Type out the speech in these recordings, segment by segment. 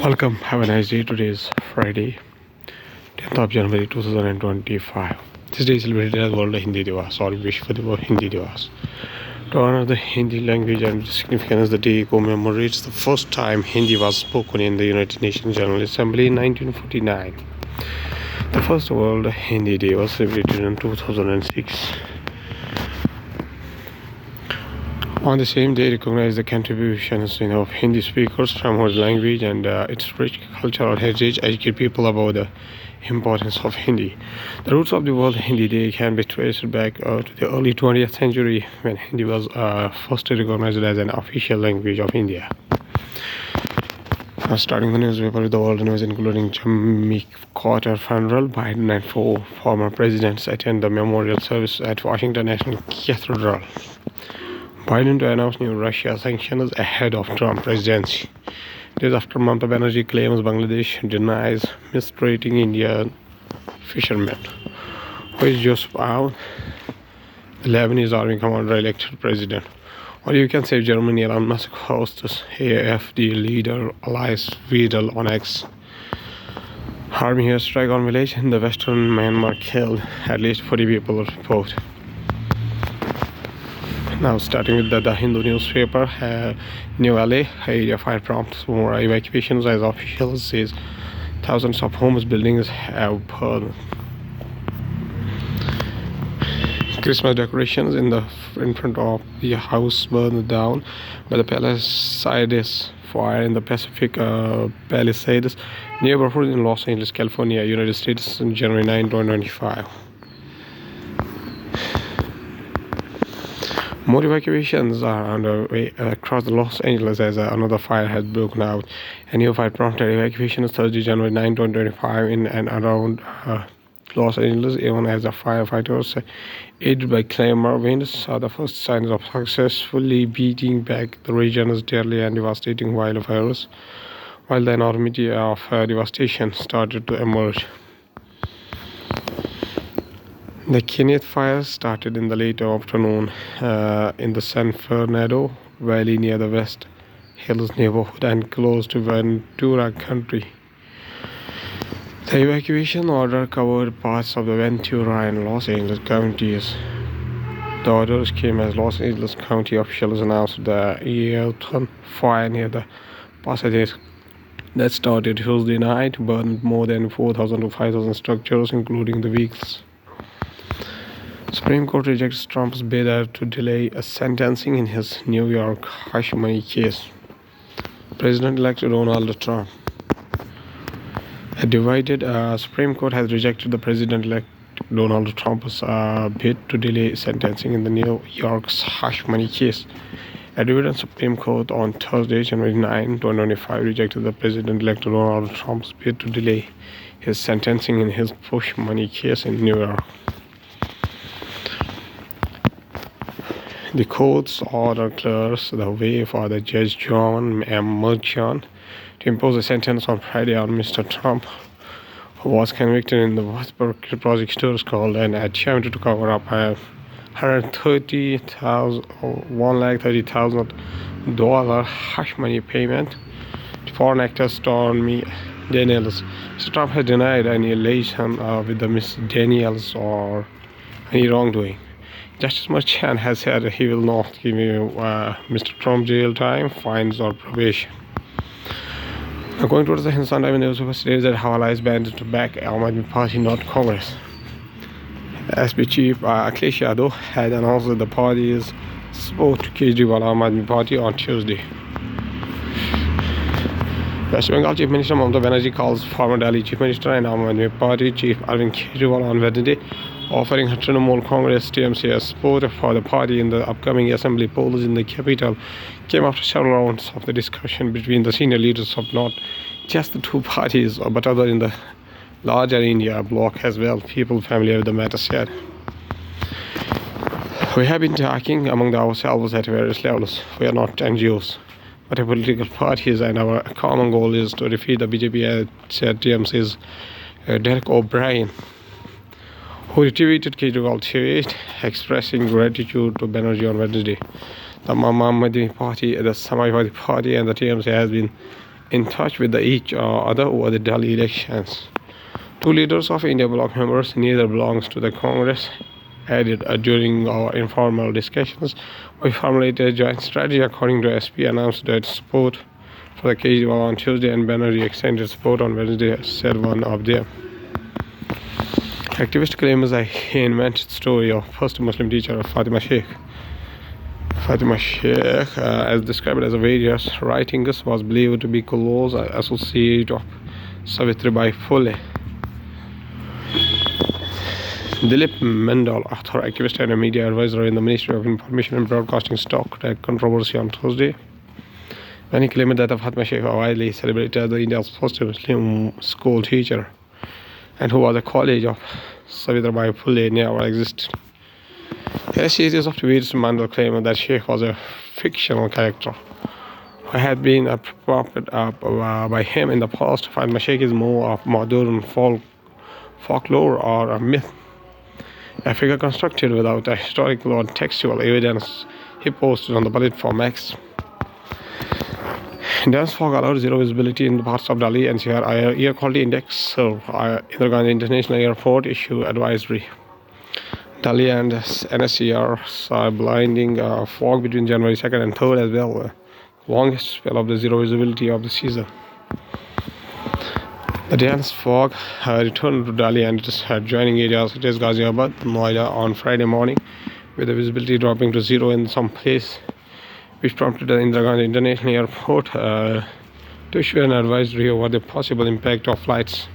Welcome, have a nice day. Today is Friday, 10th of January 2025. This day is celebrated as World Hindi Divas or Vishwa Diva Hindi Divas. To honor the Hindi language and its significance, the day commemorates the first time Hindi was spoken in the United Nations General Assembly in 1949. The first World Hindi Day was celebrated in 2006. On the same day, recognize the contributions of Hindi speakers, promote the language and its rich cultural heritage, educate people about the importance of Hindi. The roots of the World Hindi Day can be traced back to the early 20th century when Hindi was first recognized as an official language of India. Starting the newspaper with the world news, including Jimmy Carter funeral, Biden and four former presidents attend the memorial service at Washington National Cathedral. Biden to announce new Russia sanctions ahead of Trump presidency. Days after Mamata Banerjee claims Bangladesh denies mistreating Indian fishermen. Who is Joseph Aoun, the Lebanese army commander, elected president? Or you can say Germany, Elon Musk hosts AFD leader Alice Weidel on X. Army airstrike on village in the western Myanmar killed at least 40 people, report. Now starting with the Hindu newspaper, New LA area fire prompts more evacuations as officials says thousands of homes buildings have burned. Christmas decorations in front of the house burned down by the Palisades fire in the Pacific Palisades neighborhood in Los Angeles, California, United States on January 9, 2025. More evacuations are underway across Los Angeles as another fire has broken out. A new fire prompted evacuations Thursday, January 9, 2025 in and around Los Angeles, even as the firefighters, aided by clamor winds, saw the first signs of successfully beating back the region's deadly and devastating wildfires, while the enormity of devastation started to emerge. The Kenneth fire started in the late afternoon in the San Fernando Valley near the West Hills neighborhood and close to Ventura County. The evacuation order covered parts of the Ventura and Los Angeles counties. The orders came as Los Angeles County officials announced the Eaton fire near the Pasadena that started Tuesday night burned more than 4,000 to 5,000 structures, including the vehicles. Supreme Court rejects Trump's bid to delay a sentencing in his New York hush money case. President-elect Donald Trump. A divided Supreme Court has rejected the President-elect Donald Trump's bid to delay sentencing in the New York's hush money case. A divided Supreme Court on Thursday, January 9, 2025, rejected the President-elect Donald Trump's bid to delay his sentencing in his hush money case in New York. The court's order clears the way for the Judge John M. Merchan to impose a sentence on Friday on Mr. Trump, who was convicted in the what prosecutors called an attempt to cover up a $130,000 hush money payment to foreign actor Stormy Daniels. Mr. Trump has denied any relation with the Miss Daniels or any wrongdoing. Justice Merchan has said he will not give Mr. Trump jail time, fines, or probation. Now going towards the Hindustan Times newspaper states that Hawala is banned to back Aam Aadmi Party, not Congress. SP Chief Akhilesh Yadav had announced that the party is support to Kejriwal Aam Aadmi Party on Tuesday. West Bengal Chief Minister Mamata Banerjee calls former Delhi Chief Minister and Aam Aadmi Party Chief Arvind Kejriwal on Wednesday, offering her Trinamool Congress TMC as support for the party in the upcoming assembly polls in the capital, came after several rounds of the discussion between the senior leaders of not just the two parties but other in the larger India bloc as well. People familiar with the matter said, "We have been talking among ourselves at various levels. We are not NGOs, but political parties, and our common goal is to defeat the BJP," said TMC's Derek O'Brien, who retweeted Kejriwal's tweet expressing gratitude to Banerjee on Wednesday. The Aam Aadmi Party, the Samajwadi Party, and the TMC has been in touch with each other over the Delhi elections. Two leaders of India bloc members, neither belongs to the Congress, added during our informal discussions. We formulated a joint strategy. According to SP, announced that support for the Kejriwal on Tuesday and Banerjee extended support on Wednesday, said one of them. Activist claims that he invented the story of first Muslim teacher Fatima Sheikh. Fatima Sheikh, as described as a various writings, was believed to be close associate of Savitribai Phule. Dilip Mendal, author, activist, and a media advisor in the Ministry of Information and Broadcasting, stalked a controversy on Thursday when he claimed that Fatima Sheikh, widely celebrated as India's first Muslim school teacher, and who was a colleague of Savitribai Phule, never existed. A series of tweets Mandal claimed that Sheikh was a fictional character who had been propped up by him in the past. Fatima Sheikh is more of modern folklore or a myth, a figure constructed without a historical or textual evidence, he posted on the platform X. Dense fog allowed zero visibility in parts of Delhi NCR. Air quality index served Indira Gandhi International Airport issue advisory. Delhi and NCR saw blinding fog between January 2nd and 3rd as well, longest spell of the zero visibility of the season. The dense fog returned to Delhi and its adjoining areas such as Ghaziabad, Noida on Friday morning, with the visibility dropping to zero in some places, which prompted the Indira Gandhi International Airport to issue an advisory over the possible impact of flights.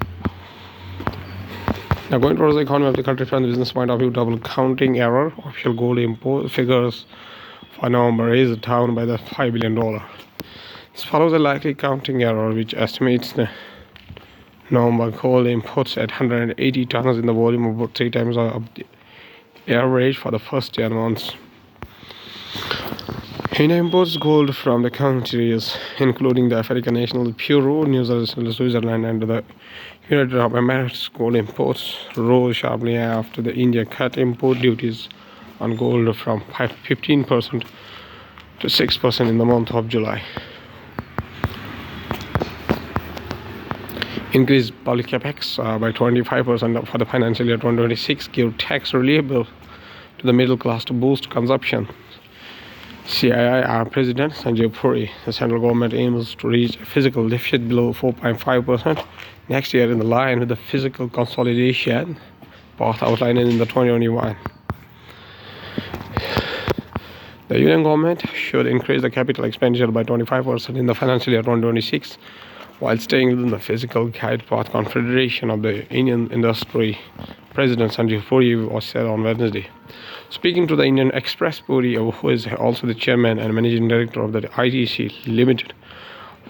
Now, going towards the economy of the country from the business point of view, double counting error. Official gold import figures for November is down by the $5 billion. This follows a likely counting error which estimates the November gold imports at 180 tons in the volume of about 3 times of the average for the first 10 months. India imports gold from the countries including the African National Bureau, New Zealand, Switzerland, and the United Arab Emirates. Gold imports rose sharply after the India cut import duties on gold from 15% to 6% in the month of July. Increased public capex by 25% for the financial year 2026 give tax relief to the middle class to boost consumption. CII President Sanjay Puri, the central government aims to reach a fiscal deficit below 4.5% next year in the line with the fiscal consolidation path outlined in the 2021. The union government should increase the capital expenditure by 25% in the financial year 2026 while staying within the fiscal guide path. Confederation of the Indian Industry President Sanjay Puri was said on Wednesday. Speaking to the Indian Express, Puri, who is also the chairman and managing director of the ITC Limited,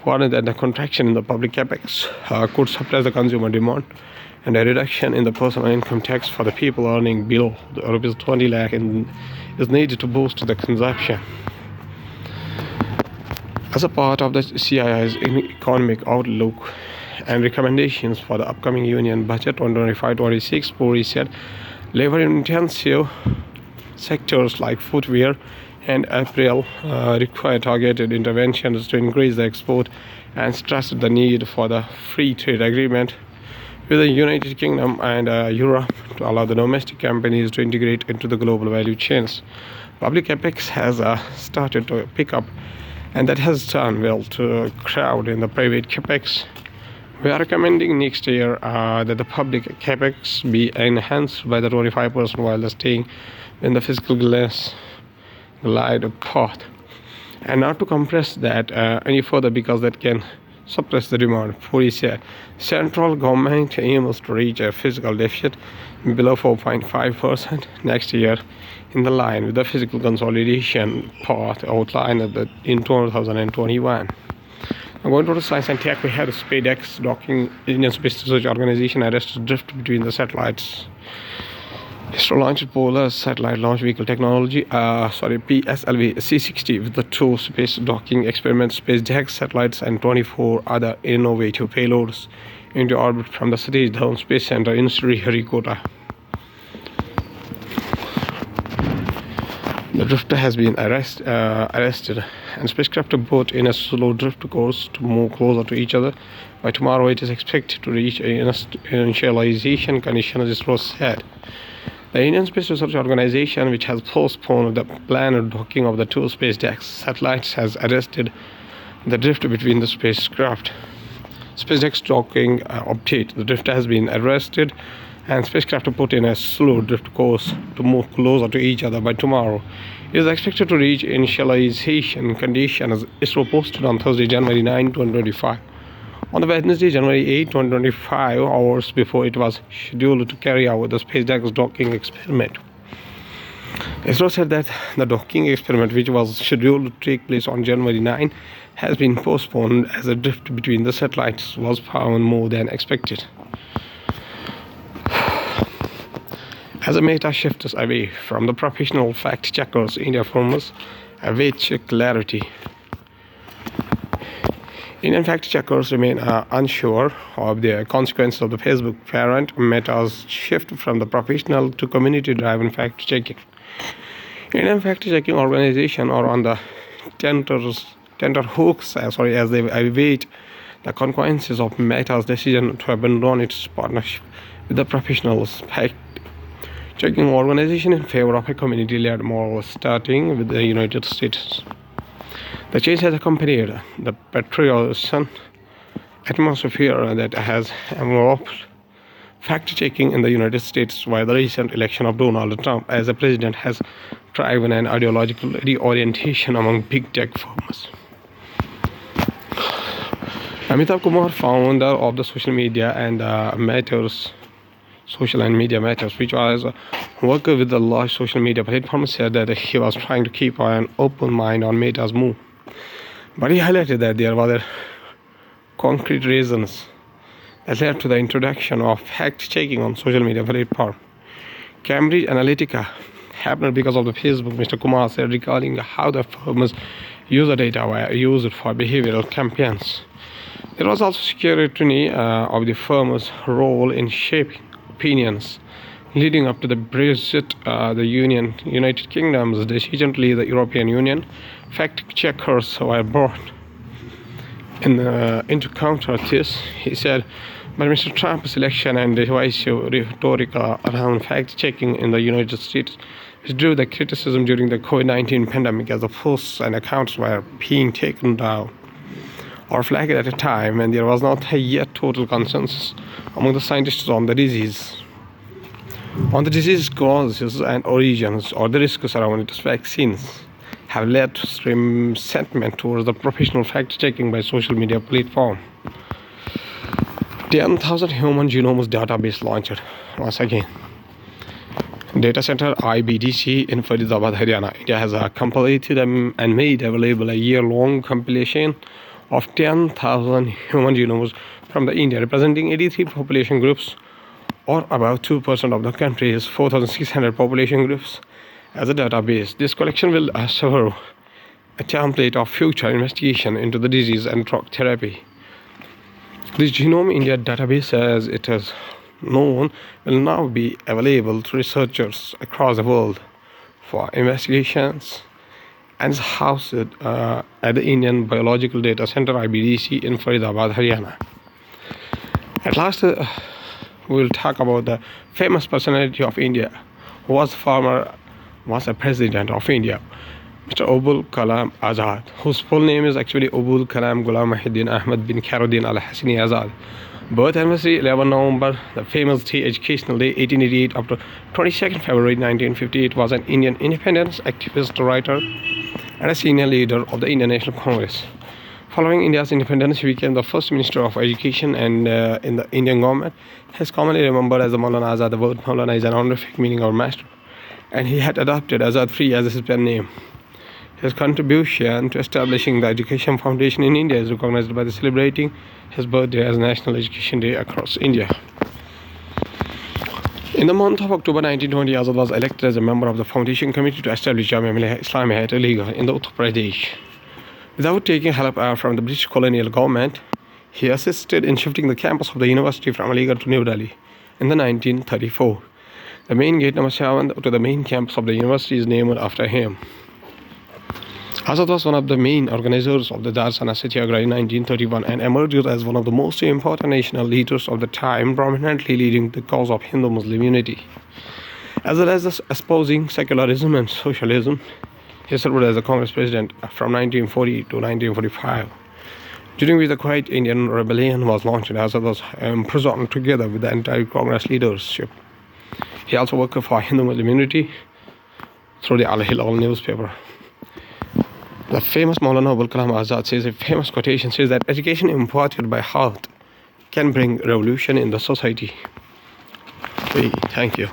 warned that the contraction in the public capex could suppress the consumer demand, and a reduction in the personal income tax for the people earning below the rupees 20 lakh is needed to boost the consumption. As a part of the CII's economic outlook and recommendations for the upcoming union budget 2025-26, Puri said labor-intensive sectors like footwear and apparel require targeted interventions to increase the export, and stressed the need for the free trade agreement with the United Kingdom and Europe to allow the domestic companies to integrate into the global value chains. Public capex has started to pick up, and that has done well to crowd in the private capex. We are recommending next year that the public capex be enhanced by the 25% while staying in the fiscal glide path, and not to compress that any further because that can suppress the demand. Puri said central government aims to reach a fiscal deficit below 4.5% next year in the line with the fiscal consolidation path outlined in 2021. Now, going to the science and tech, we had SpaceX docking. Indian Space Research Organization arrested drift between the satellites. ISRO launched Polar Satellite Launch Vehicle Technology, PSLV C-60, with the 2 space docking experiments, SpaceX satellites, and 24 other innovative payloads into orbit from the Satish Dhawan Space Center in Sriharikota. The drifter has been arrested and spacecraft boat in a slow drift course to move closer to each other. By tomorrow, it is expected to reach initialization conditions, ISRO said. The Indian Space Research Organization, which has postponed the planned docking of the two SpaceX satellites, has arrested the drift between the spacecraft. SpaceX docking update. The drifter has been arrested and spacecraft put in a slow drift course to move closer to each other by tomorrow. It is expected to reach initialization conditions, ISRO posted on Thursday, January 9, 2025. On the Wednesday, January 8, 2025, hours before it was scheduled to carry out the SpaceX docking experiment. ISRO said that the docking experiment, which was scheduled to take place on January 9, has been postponed as the drift between the satellites was found more than expected. As Meta shifts away from the professional fact-checkers, India firms await clarity. Indian fact-checkers remain unsure of the consequences of the Facebook parent Meta's shift from the professional to community-driven fact-checking. Indian fact-checking organizations are on the tenterhooks as they await the consequences of Meta's decision to abandon its partnership with the professional fact-checking organization in favor of a community-led model starting with the United States. The change has accompanied the patriotism atmosphere that has enveloped fact-checking in the United States, while the recent election of Donald Trump as a president has driven an ideological reorientation among big tech firms. Amitabh Kumar, founder of the social and media matters, which was a worker with the large social media platform, said that he was trying to keep an open mind on Meta's move. But he highlighted that there were concrete reasons that led to the introduction of fact-checking on social media platform. Cambridge Analytica happened because of the Facebook, Mr. Kumar said, recalling how the firm's user data were used for behavioral campaigns. There was also scrutiny of the firm's role in shaping opinions leading up to the Brexit, the United Kingdom's decision to leave the European Union. Fact-checkers were brought into counter this, he said, but Mr. Trump's election and divisive rhetoric around fact-checking in the United States, which drew the criticism during the COVID-19 pandemic as the posts and accounts were being taken down or flagged at a time when there was not yet total consensus among the scientists on the disease. On the disease causes and origins or the risks around its vaccines have led to extreme sentiment towards the professional fact-checking by social media platform. 10,000 human genomes database launched once again. Data center IBDC in Faridabad, Haryana. India has completed and made available a year-long compilation of 10,000 human genomes from the India, representing 83 population groups, or about 2% of the country's 4,600 population groups, as a database. This collection will serve a template of future investigation into the disease and drug therapy. This Genome India database, as it is known, will now be available to researchers across the world for investigations and is housed at the Indian Biological Data Center IBDC in Faridabad, Haryana. At last, we'll talk about the famous personality of India who was a president of India, Mr. Abul Kalam Azad, whose full name is actually Abul Kalam Ghulam Muhyiddin Ahmad bin Khairuddin Al Hasani Azad. Birth anniversary 11 November, the famous day, educational day 1888 up to 22nd February 1958, was an Indian independence activist, writer, and a senior leader of the Indian National Congress. Following India's independence, he became the first Minister of Education and in the Indian government. He is commonly remembered as the Maulana Azad. The word Maulana is an honorific meaning of master, and he had adopted Azad Free as his pen name. His contribution to establishing the Education Foundation in India is recognized by celebrating his birthday as National Education Day across India. In the month of October 1920, Azad was elected as a member of the Foundation Committee to establish Jamia Millia Islamia at Aligarh in the Uttar Pradesh. Without taking help from the British colonial government, he assisted in shifting the campus of the university from Aligarh to New Delhi in the 1934. The main gate number 7 to the main campus of the university is named after him. Azad was one of the main organizers of the Darsana Satyagraha in 1931 and emerged as one of the most important national leaders of the time, prominently leading the cause of Hindu-Muslim unity. As well as espousing secularism and socialism, he served as a Congress president from 1940 to 1945, during which the Quiet Indian Rebellion was launched. Azad was imprisoned together with the entire Congress leadership. He also worked for Hindu-Muslim unity through the Al-Hilal newspaper. The famous Maulana Abul Kalam Azad says, a famous quotation says that education imparted by heart can bring revolution in the society. Thank you.